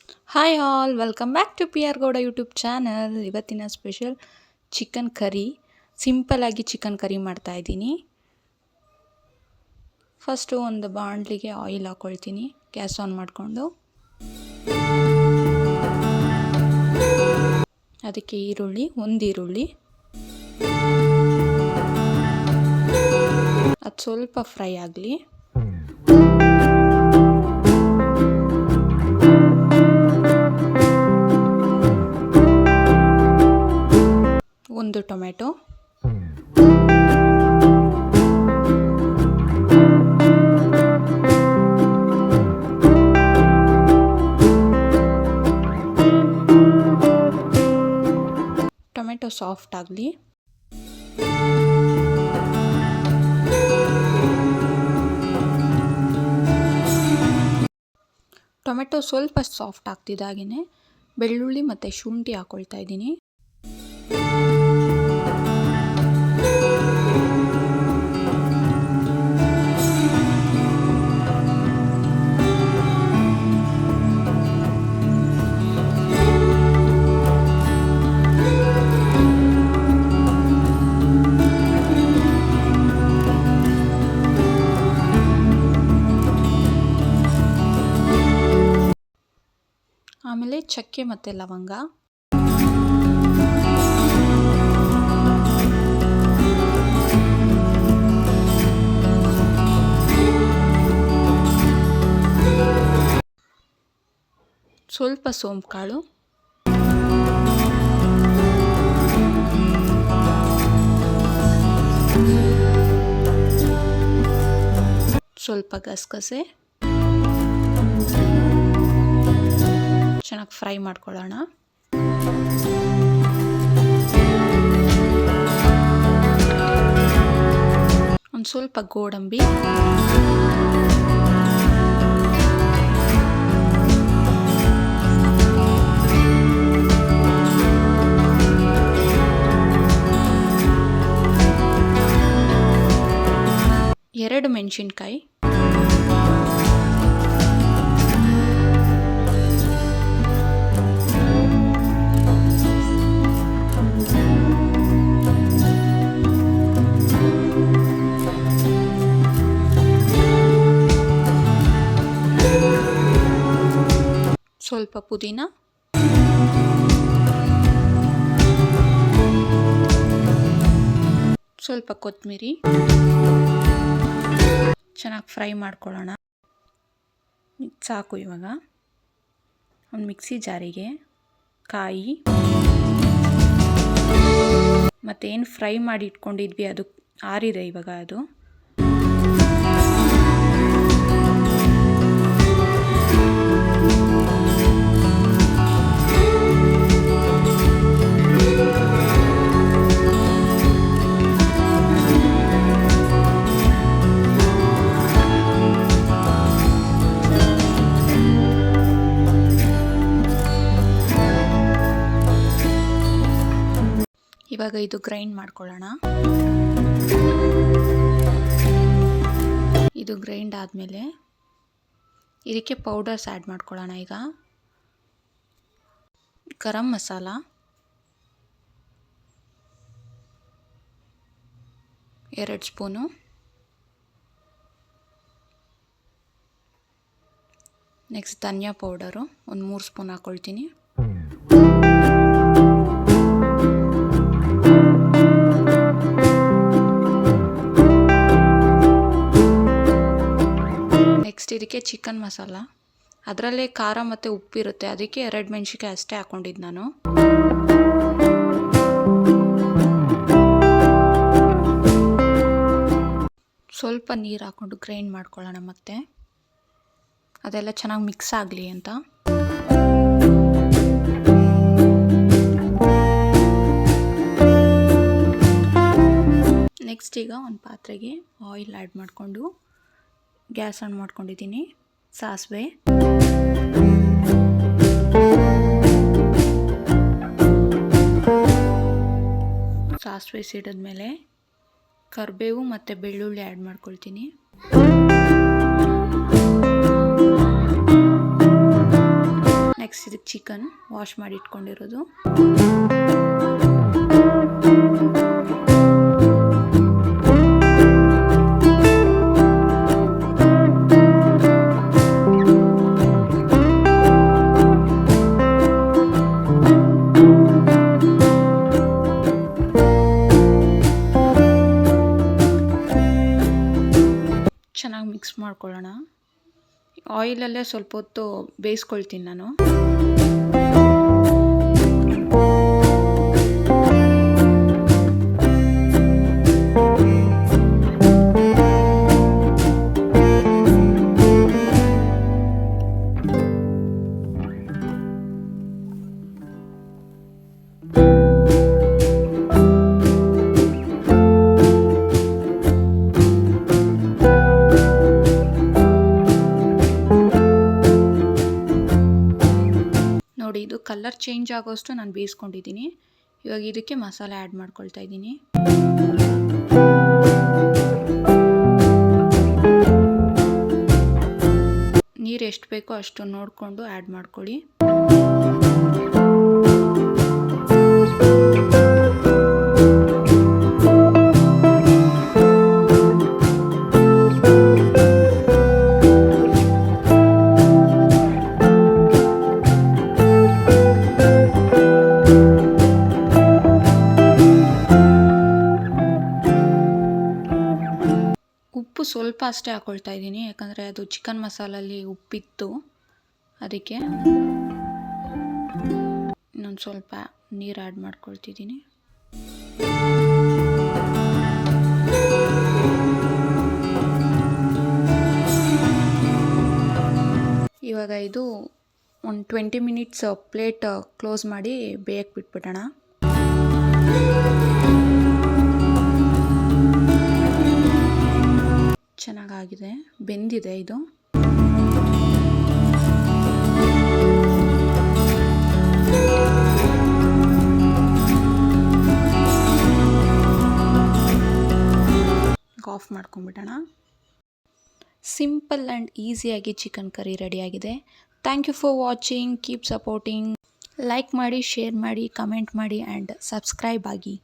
Hi all welcome back to P R Gowda YouTube channel. ಇವತ್ತಿನ special chicken curry. ಸಿಂಪಲ್ಲಾಗಿ chicken curry ಮಾಡ್ತಾಯಿದ್ದೀನಿ. First ಒಂದು ಬಾಣಲಿಗೆ ಆಯಿಲ್ ಹಾಕ್ಕೊಳ್ತೀನಿ. ಗ್ಯಾಸ್ ಆನ್ ಮಾಡಿಕೊಂಡು ಅದಕ್ಕೆ ಒಂದು ಈರುಳ್ಳಿ ಅದು ಸ್ವಲ್ಪ ಫ್ರೈ ಆಗಲಿ. ಒಂದು ಟೊಮೆಟೊ, ಟೊಮೆಟೊ ಸಾಫ್ಟ್ ಆಗಲಿ. ಟೊಮೆಟೊ ಸ್ವಲ್ಪ ಸಾಫ್ಟ್ ಆಗ್ತಿದ್ದಾಗೇ ಬೆಳ್ಳುಳ್ಳಿ ಮತ್ತು ಶುಂಠಿ ಹಾಕ್ಕೊಳ್ತಾ ಇದ್ದೀನಿ. ಆಮೇಲೆ ಚಕ್ಕೆ ಮತ್ತು ಲವಂಗ, ಸ್ವಲ್ಪ ಸೋಂಪು ಕಾಳು, ಸ್ವಲ್ಪ ಗಸಗಸೆ ಚೆನ್ನಾಗಿ ಫ್ರೈ ಮಾಡ್ಕೊಳ್ಳೋಣ. ಒಂದು ಸ್ವಲ್ಪ ಗೋಡಂಬಿ, ಎರಡು ಮೆಣಸಿನ್ಕಾಯಿ, ಸ್ವಲ್ಪ ಪುದೀನ, ಸ್ವಲ್ಪ ಕೊತ್ತಂಬರಿ ಚೆನ್ನಾಗಿ ಫ್ರೈ ಮಾಡ್ಕೊಳ್ಳೋಣ. ಸಾಕು. ಇವಾಗ ಒಂದು ಮಿಕ್ಸಿ ಜಾರಿಗೆ ಕಾಯಿ ಮತ್ತೇನು ಫ್ರೈ ಮಾಡಿ ಇಟ್ಕೊಂಡಿದ್ವಿ ಅದು ಆರಿದೆ. ಇವಾಗ ಅದು ಇವಾಗ ಇದು ಗ್ರೈಂಡ್ ಮಾಡ್ಕೊಳ್ಳೋಣ. ಇದು ಗ್ರೈಂಡ್ ಆದಮೇಲೆ ಇದಕ್ಕೆ ಪೌಡರ್ಸ್ ಆ್ಯಡ್ ಮಾಡ್ಕೊಳ್ಳೋಣ. ಈಗ ಗರಂ ಮಸಾಲ, ಎರಡು ಸ್ಪೂನು, ನೆಕ್ಸ್ಟ್ ಧನಿಯಾ ಪೌಡರು ಒಂದು 3 ಸ್ಪೂನ್ ಹಾಕ್ಕೊಳ್ತೀನಿ. ನೆಕ್ಸ್ಟ್ ಇದಕ್ಕೆ ಚಿಕನ್ ಮಸಾಲ, ಅದರಲ್ಲೇ ಖಾರ ಮತ್ತು ಉಪ್ಪಿರುತ್ತೆ, ಅದಕ್ಕೆ 2 ಮೆಣಸಿನ್ಕಾಯಿ ಅಷ್ಟೇ ಹಾಕ್ಕೊಂಡಿದ್ದು ನಾನು. ಸ್ವಲ್ಪ ನೀರು ಹಾಕ್ಕೊಂಡು ಗ್ರೈಂಡ್ ಮಾಡ್ಕೊಳ್ಳೋಣ. ಮತ್ತೆ ಅದೆಲ್ಲ ಚೆನ್ನಾಗಿ ಮಿಕ್ಸ್ ಆಗಲಿ ಅಂತ. ನೆಕ್ಸ್ಟ್ ಈಗ ಒಂದು ಪಾತ್ರೆಗೆ ಆಯಿಲ್ ಆ್ಯಡ್ ಮಾಡಿಕೊಂಡು ಗ್ಯಾಸ್ ಆನ್ ಮಾಡ್ಕೊಂಡಿದ್ದೀನಿ. ಸಾಸಿವೆ, ಸಿಡಿದ್ಮೇಲೆ ಕರಿಬೇವು ಮತ್ತು ಬೆಳ್ಳುಳ್ಳಿ ಆ್ಯಡ್ ಮಾಡ್ಕೊಳ್ತೀನಿ. ನೆಕ್ಸ್ಟ್ ಇದಕ್ಕೆ ಚಿಕನ್ ವಾಶ್ ಮಾಡಿ ಇಟ್ಕೊಂಡಿರೋದು. ಚೆನ್ನಾಗಿ ಮಿಕ್ಸ್ ಮಾಡ್ಕೊಳ್ಳೋಣ. ಆಯಿಲಲ್ಲೇ ಸ್ವಲ್ಪ ಹೊತ್ತು ಬೇಯಿಸ್ಕೊಳ್ತೀನಿ ನಾನು. ನೋಡಿ, ಇದು ಕಲರ್ ಚೇಂಜ್ ಆಗೋಷ್ಟು ನಾನು ಬೇಯಿಸ್ಕೊಂಡಿದ್ದೀನಿ. ಇವಾಗ ಇದಕ್ಕೆ ಮಸಾಲೆ ಆ್ಯಡ್ ಮಾಡ್ಕೊಳ್ತಾ ಇದ್ದೀನಿ. ನೀರು ಎಷ್ಟು ಬೇಕೋ ಅಷ್ಟು ನೋಡಿಕೊಂಡು ಆ್ಯಡ್ ಮಾಡ್ಕೊಳ್ಳಿ. ಉಪ್ಪು ಸ್ವಲ್ಪ ಅಷ್ಟೇ ಹಾಕ್ಕೊಳ್ತಾ ಇದ್ದೀನಿ, ಯಾಕಂದರೆ ಅದು ಚಿಕನ್ ಮಸಾಲಲ್ಲಿ ಉಪ್ಪಿತ್ತು, ಅದಕ್ಕೆ ಇನ್ನೊಂದು ಸ್ವಲ್ಪ ನೀರು ಆ್ಯಡ್ ಮಾಡ್ಕೊಳ್ತಿದ್ದೀನಿ. ಇವಾಗ ಇದು ಒಂದು 20 ಮಿನಿಟ್ಸ್ ಪ್ಲೇಟ್ ಕ್ಲೋಸ್ ಮಾಡಿ ಬೇಯಕ್ಕೆ ಬಿಟ್ಬಿಡೋಣ. ಚೆನ್ನಾಗಾಗಿದೆ, ಬೆಂದಿದೆ ಇದು. ಆಫ್ ಮಾಡ್ಕೊಂಬಿಡೋಣ. ಸಿಂಪಲ್ ಆ್ಯಂಡ್ ಈಸಿಯಾಗಿ ಚಿಕನ್ ಕರಿ ರೆಡಿಯಾಗಿದೆ. Thank you for watching. Keep supporting. Like ಮಾಡಿ, ಶೇರ್ ಮಾಡಿ, ಕಮೆಂಟ್ ಮಾಡಿ ಆ್ಯಂಡ್ ಸಬ್ಸ್ಕ್ರೈಬ್ ಆಗಿ.